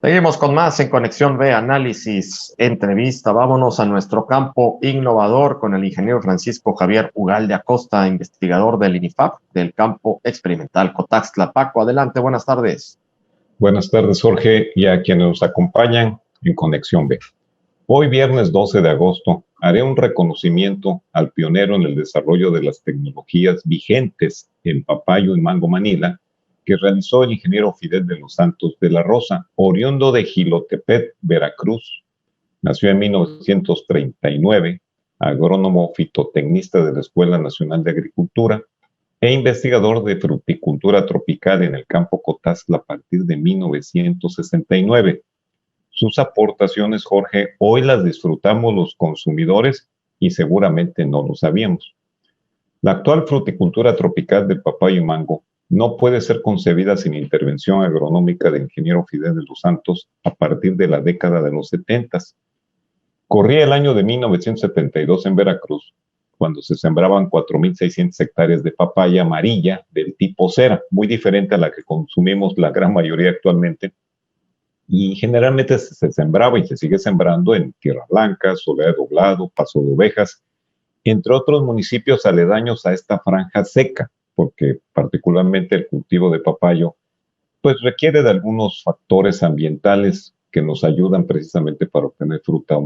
Seguimos con más en Conexión B, análisis, entrevista. Vámonos a nuestro campo innovador con el ingeniero Francisco Javier Ugalde Acosta, investigador del INIFAP, del campo experimental Cotaxtla. Paco, adelante, buenas tardes. Buenas tardes, Jorge, y a quienes nos acompañan en Conexión B. Hoy, viernes 12 de agosto, haré un reconocimiento al pionero en el desarrollo de las tecnologías vigentes en papayo y mango manila, que realizó el ingeniero Fidel de los Santos de la Rosa, oriundo de Jilotepet, Veracruz. Nació en 1939, agrónomo fitotecnista de la Escuela Nacional de Agricultura e investigador de fruticultura tropical en el campo Cotazla a partir de 1969. Sus aportaciones, Jorge, hoy las disfrutamos los consumidores y seguramente no lo sabíamos. La actual fruticultura tropical de papayo y mango no puede ser concebida sin intervención agronómica del ingeniero Fidel de los Santos a partir de la década de los 70. Corría el año de 1972 en Veracruz, cuando se sembraban 4.600 hectáreas de papaya amarilla del tipo cera, muy diferente a la que consumimos la gran mayoría actualmente, y generalmente se sembraba y se sigue sembrando en Tierra Blanca, Soledad de Doblado, Paso de Ovejas, entre otros municipios aledaños a esta franja seca, porque particularmente el cultivo de papayo pues requiere de algunos factores ambientales que nos ayudan precisamente para obtener fruta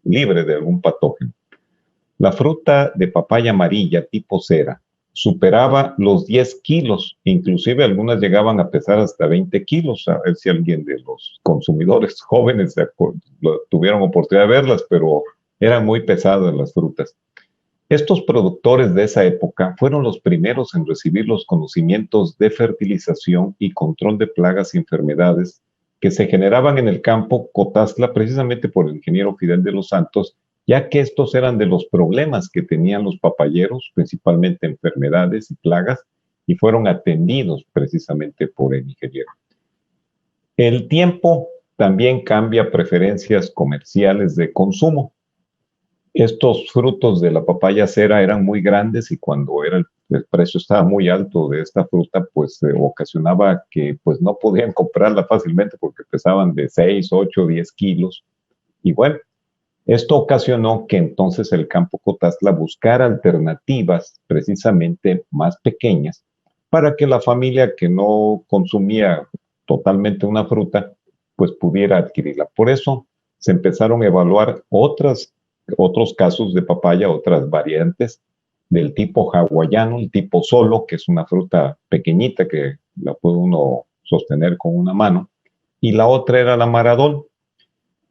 libre de algún patógeno. La fruta de papaya amarilla tipo cera superaba los 10 kilos, inclusive algunas llegaban a pesar hasta 20 kilos, a ver si alguien de los consumidores jóvenes tuvieron oportunidad de verlas, pero eran muy pesadas las frutas. Estos productores de esa época fueron los primeros en recibir los conocimientos de fertilización y control de plagas y enfermedades que se generaban en el campo Cotazla precisamente por el ingeniero Fidel de los Santos, ya que estos eran de los problemas que tenían los papayeros, principalmente enfermedades y plagas, y fueron atendidos precisamente por el ingeniero. El tiempo también cambia preferencias comerciales de consumo. Estos frutos de la papaya cera eran muy grandes y cuando el precio estaba muy alto de esta fruta, pues ocasionaba que pues no podían comprarla fácilmente porque pesaban de 6, 8, 10 kilos. Y bueno, esto ocasionó que entonces el campo Cotazla buscara alternativas precisamente más pequeñas para que la familia que no consumía totalmente una fruta, pues pudiera adquirirla. Por eso se empezaron a evaluar otros casos de papaya, otras variantes del tipo hawaiano, el tipo solo, que es una fruta pequeñita que la puede uno sostener con una mano, y la otra era la maradol.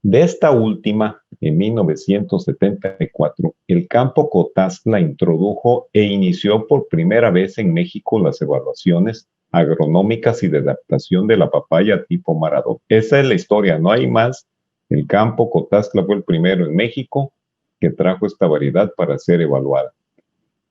De esta última, en 1974, el campo Cotazla introdujo e inició por primera vez en México las evaluaciones agronómicas y de adaptación de la papaya tipo maradol. Esa es la historia, no hay más. El campo Cotazla fue el primero en México que trajo esta variedad para ser evaluada.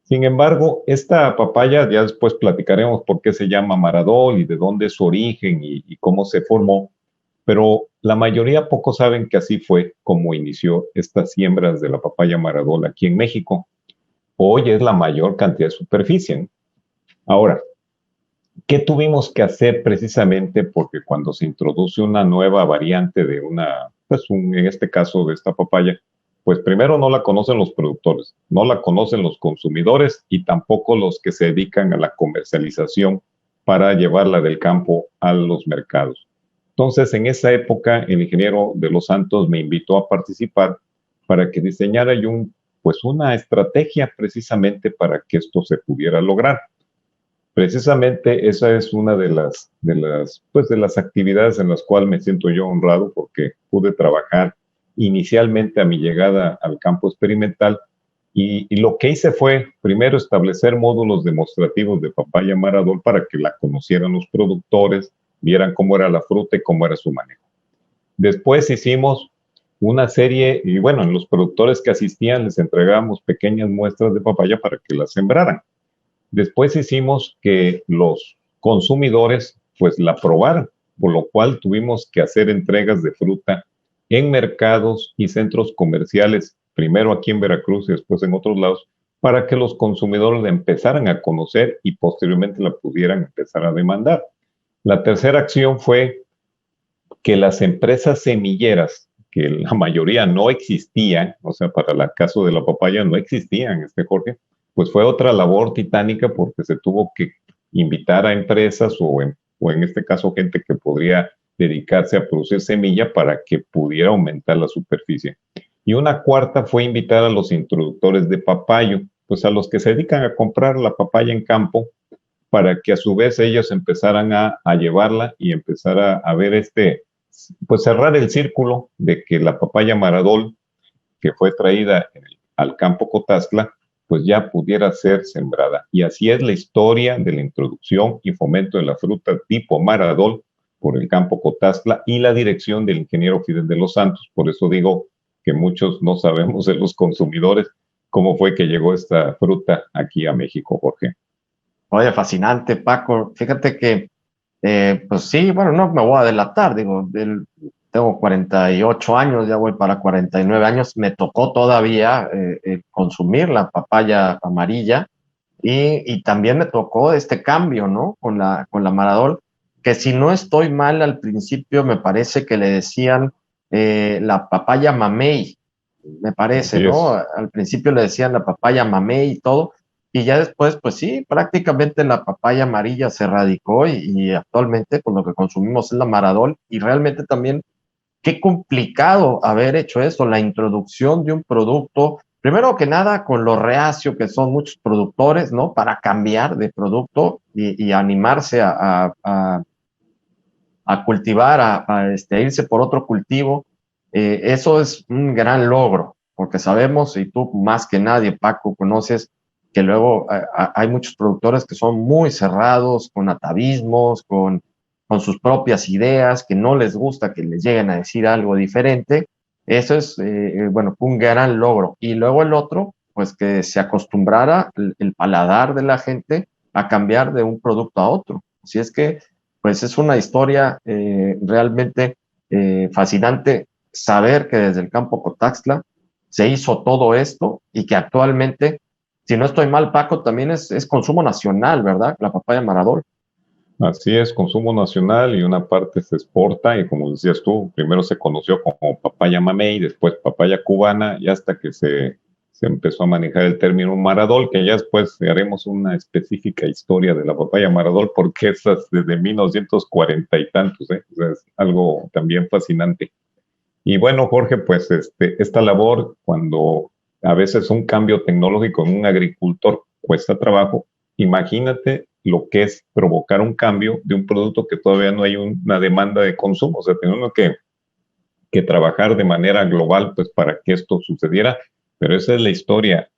Sin embargo, esta papaya, ya después platicaremos por qué se llama maradol y de dónde es su origen y cómo se formó, pero la mayoría poco saben que así fue como inició estas siembras de la papaya maradol aquí en México. Hoy es la mayor cantidad de superficie. Ahora, ¿qué tuvimos que hacer precisamente? Porque cuando se introduce una nueva variante de en este caso de esta papaya, pues primero no la conocen los productores, no la conocen los consumidores y tampoco los que se dedican a la comercialización para llevarla del campo a los mercados. Entonces, en esa época, el ingeniero de los Santos me invitó a participar para que diseñara yo una estrategia precisamente para que esto se pudiera lograr. Precisamente esa es una de las actividades en las cuales me siento yo honrado porque pude trabajar inicialmente a mi llegada al campo experimental y lo que hice fue primero establecer módulos demostrativos de papaya maradol para que la conocieran los productores, vieran cómo era la fruta y cómo era su manejo. Después hicimos una serie, y bueno, en los productores que asistían les entregábamos pequeñas muestras de papaya para que las sembraran. Después hicimos que los consumidores pues la probaran, por lo cual tuvimos que hacer entregas de fruta en mercados y centros comerciales, primero aquí en Veracruz y después en otros lados, para que los consumidores la empezaran a conocer y posteriormente la pudieran empezar a demandar. La tercera acción fue que las empresas semilleras, que la mayoría no existían, o sea, para el caso de la papaya no existían, Jorge, pues fue otra labor titánica porque se tuvo que invitar a empresas o en este caso gente que podría dedicarse a producir semilla para que pudiera aumentar la superficie. Y una cuarta fue invitar a los introductores de papayo, pues a los que se dedican a comprar la papaya en campo, para que a su vez ellos empezaran a llevarla y empezar a ver pues cerrar el círculo de que la papaya Maradol, que fue traída al campo Cotazla, pues ya pudiera ser sembrada. Y así es la historia de la introducción y fomento de la fruta tipo Maradol por el campo Cotazla y la dirección del ingeniero Fidel de los Santos. Por eso digo que muchos no sabemos de los consumidores cómo fue que llegó esta fruta aquí a México, Jorge. Oye, fascinante, Paco. Fíjate que, pues sí, bueno, no me voy a delatar, digo, tengo 48 años, ya voy para 49 años, me tocó todavía consumir la papaya amarilla y también me tocó este cambio, ¿no? Con la Maradol, que si no estoy mal, al principio me parece que le decían la papaya mamey, me parece, Así ¿no? es. Al principio le decían la papaya mamey y todo, y ya después, pues sí, prácticamente la papaya amarilla se radicó y actualmente pues lo que consumimos es la Maradol y realmente también qué complicado haber hecho eso, la introducción de un producto, primero que nada con lo reacio que son muchos productores, ¿no? Para cambiar de producto y animarse a cultivar, irse por otro cultivo. Eso es un gran logro, porque sabemos, y tú más que nadie, Paco, conoces que luego hay muchos productores que son muy cerrados, con atavismos, con sus propias ideas, que no les gusta que les lleguen a decir algo diferente. Eso es, bueno, un gran logro. Y luego el otro, pues que se acostumbrara el paladar de la gente a cambiar de un producto a otro. Así es que pues es una historia realmente fascinante saber que desde el campo Cotaxtla se hizo todo esto y que actualmente, si no estoy mal, Paco, también es consumo nacional, ¿verdad? La papaya Maradol. Así es, consumo nacional y una parte se exporta y como decías tú, primero se conoció como papaya mamey, después papaya cubana y hasta que se empezó a manejar el término Maradol, que ya después haremos una específica historia de la papaya Maradol porque esas desde 1940 y tantos, ¿eh? O sea, es algo también fascinante. Y bueno, Jorge, pues esta labor, cuando a veces un cambio tecnológico en un agricultor cuesta trabajo, imagínate lo que es provocar un cambio de un producto que todavía no hay una demanda de consumo. O sea, tenemos que trabajar de manera global pues para que esto sucediera, pero esa es la historia.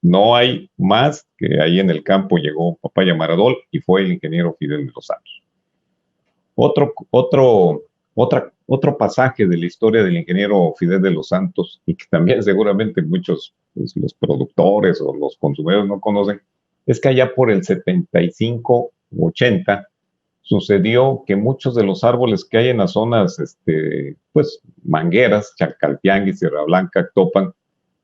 No hay más que ahí en el campo llegó Papaya Maradol y fue el ingeniero Fidel de los Santos. Otro pasaje de la historia del ingeniero Fidel de los Santos, y que también seguramente muchos pues, los productores o los consumidores no conocen, es que allá por el 75 80 sucedió que muchos de los árboles que hay en las zonas, pues mangueras, Chacaltianguis, Sierra Blanca, Actopan,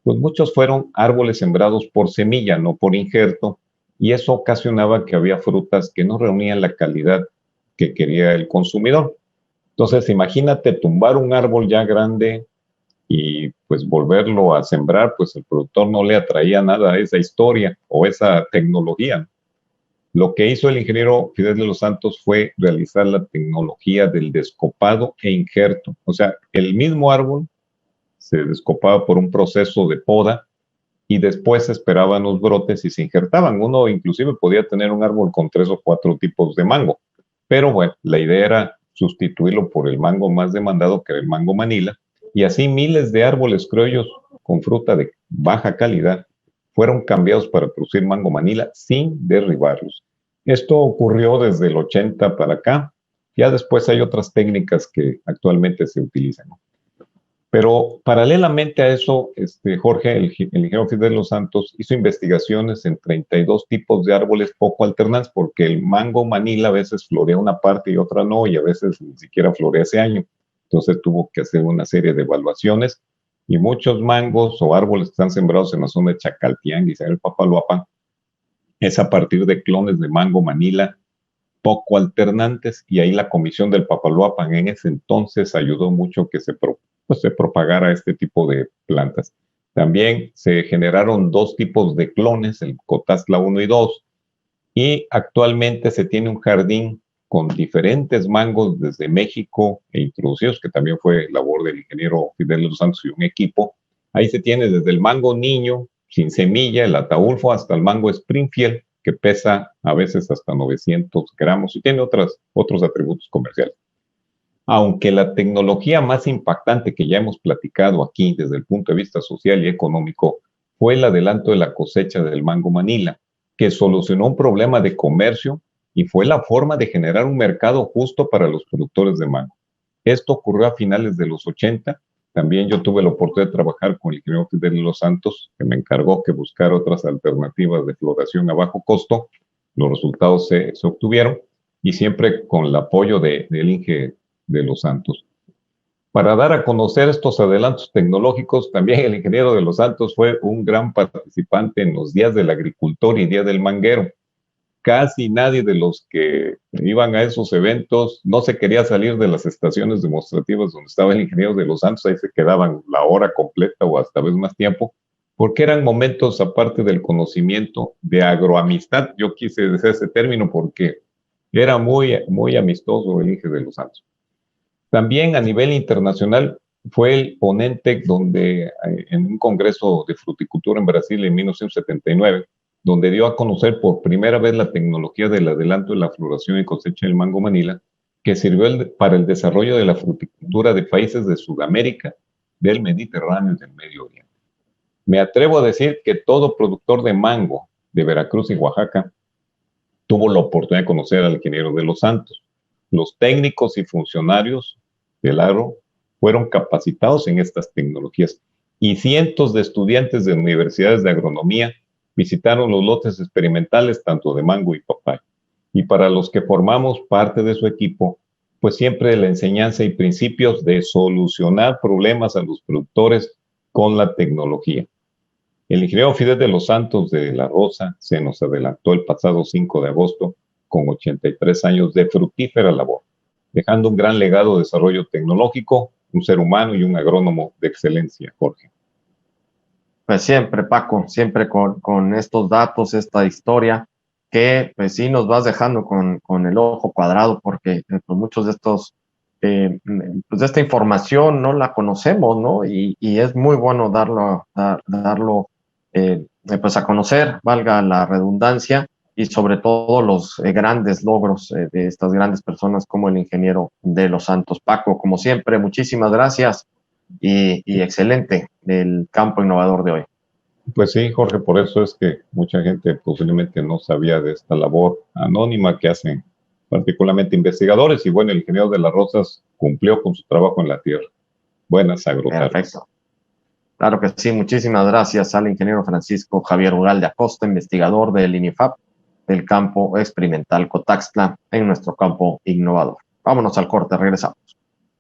pues muchos fueron árboles sembrados por semilla, no por injerto, y eso ocasionaba que había frutas que no reunían la calidad que quería el consumidor. Entonces, imagínate tumbar un árbol ya grande y pues volverlo a sembrar, pues el productor no le atraía nada a esa historia o esa tecnología. Lo que hizo el ingeniero Fidel de los Santos fue realizar la tecnología del descopado e injerto. O sea, el mismo árbol se descopaba por un proceso de poda y después se esperaban los brotes y se injertaban. Uno inclusive podía tener un árbol con 3 o 4 tipos de mango. Pero bueno, la idea era sustituirlo por el mango más demandado, que era el mango Manila, y así miles de árboles criollos con fruta de baja calidad fueron cambiados para producir mango Manila sin derribarlos. Esto ocurrió desde el 80 para acá. Ya después hay otras técnicas que actualmente se utilizan. Pero paralelamente a eso, Jorge, el ingeniero Fidel Los Santos, hizo investigaciones en 32 tipos de árboles poco alternantes, porque el mango Manila a veces florea una parte y otra no, y a veces ni siquiera florea ese año. Entonces tuvo que hacer una serie de evaluaciones, y muchos mangos o árboles que están sembrados en la zona de Chacaltianguis, en el Papaloapan, es a partir de clones de mango Manila poco alternantes, y ahí la Comisión del Papaloapan en ese entonces ayudó mucho que se propagara este tipo de plantas. También se generaron dos tipos de clones, el Cotazla 1 y 2, y actualmente se tiene un jardín con diferentes mangos desde México e introducidos, que también fue labor del ingeniero Fidel de los Santos y un equipo. Ahí se tiene desde el mango niño, sin semilla, el Ataulfo, hasta el mango Springfield, que pesa a veces hasta 900 gramos y tiene otros atributos comerciales. Aunque la tecnología más impactante que ya hemos platicado aquí desde el punto de vista social y económico fue el adelanto de la cosecha del mango Manila, que solucionó un problema de comercio y fue la forma de generar un mercado justo para los productores de mango. Esto ocurrió a finales de los 80. También yo tuve la oportunidad de trabajar con el ingeniero Fidel de los Santos, que me encargó que buscar otras alternativas de floración a bajo costo. Los resultados se obtuvieron y siempre con el apoyo del Inge de los Santos. Para dar a conocer estos adelantos tecnológicos, también el ingeniero de los Santos fue un gran participante en los días del agricultor y día del manguero. Casi nadie de los que iban a esos eventos no se quería salir de las estaciones demostrativas donde estaba el ingeniero de los Santos. Ahí se quedaban la hora completa o hasta vez más tiempo, porque eran momentos, aparte del conocimiento, de agroamistad. Yo quise decir ese término porque era muy amistoso el ingeniero de los Santos. También a nivel internacional fue el ponente en un congreso de fruticultura en Brasil en 1979, donde dio a conocer por primera vez la tecnología del adelanto de la floración y cosecha del mango Manila, que sirvió para el desarrollo de la fruticultura de países de Sudamérica, del Mediterráneo y del Medio Oriente. Me atrevo a decir que todo productor de mango de Veracruz y Oaxaca tuvo la oportunidad de conocer al ingeniero de los Santos. Los técnicos y funcionarios del agro fueron capacitados en estas tecnologías y cientos de estudiantes de universidades de agronomía visitaron los lotes experimentales tanto de mango y papaya. Y para los que formamos parte de su equipo, pues siempre la enseñanza y principios de solucionar problemas a los productores con la tecnología. El ingeniero Fidel de los Santos de La Rosa se nos adelantó el pasado 5 de agosto con 83 años de fructífera labor, dejando un gran legado de desarrollo tecnológico, un ser humano y un agrónomo de excelencia, Jorge. Pues siempre, Paco, siempre con estos datos, esta historia, que pues sí nos vas dejando con el ojo cuadrado, porque pues muchos de estos, pues de esta información no la conocemos, ¿no? Y es muy bueno darlo pues a conocer, valga la redundancia, y sobre todo los grandes logros de estas grandes personas como el ingeniero de los Santos. Paco, como siempre, muchísimas gracias y excelente el campo innovador de hoy. Pues sí, Jorge, por eso es que mucha gente posiblemente no sabía de esta labor anónima que hacen particularmente investigadores, y bueno, el ingeniero de las Rosas cumplió con su trabajo en la tierra. Buenas agrotardes. Perfecto. Claro que sí, muchísimas gracias al ingeniero Francisco Javier Ugalde Acosta, investigador del INIFAP, del campo experimental Cotaxtla, en nuestro campo innovador. Vámonos al corte, regresamos.